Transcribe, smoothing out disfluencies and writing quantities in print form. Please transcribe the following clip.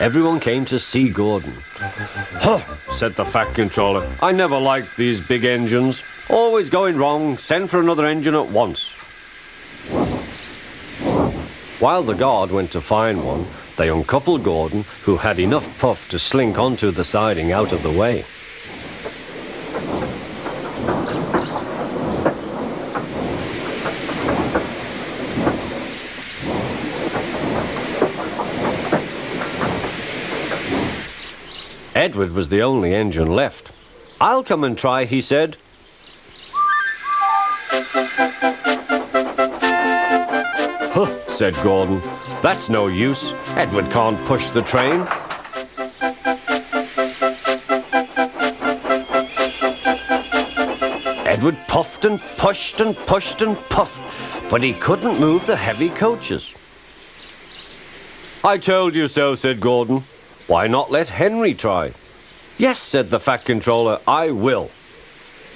Everyone came to see Gordon. "Huh," said the Fat Controller. "I never liked these big engines. Always going wrong. Send for another engine at once." While the guard went to find one, they uncoupled Gordon, who had enough puff to slink onto the siding out of the way. Edward was the only engine left. "I'll come and try," he said. "Huh," said Gordon. "That's no use. Edward can't push the train." Edward puffed and pushed and pushed and puffed, but he couldn't move the heavy coaches. "I told you so," said Gordon. "Why not let Henry try?" "Yes," said the Fat Controller, "I will."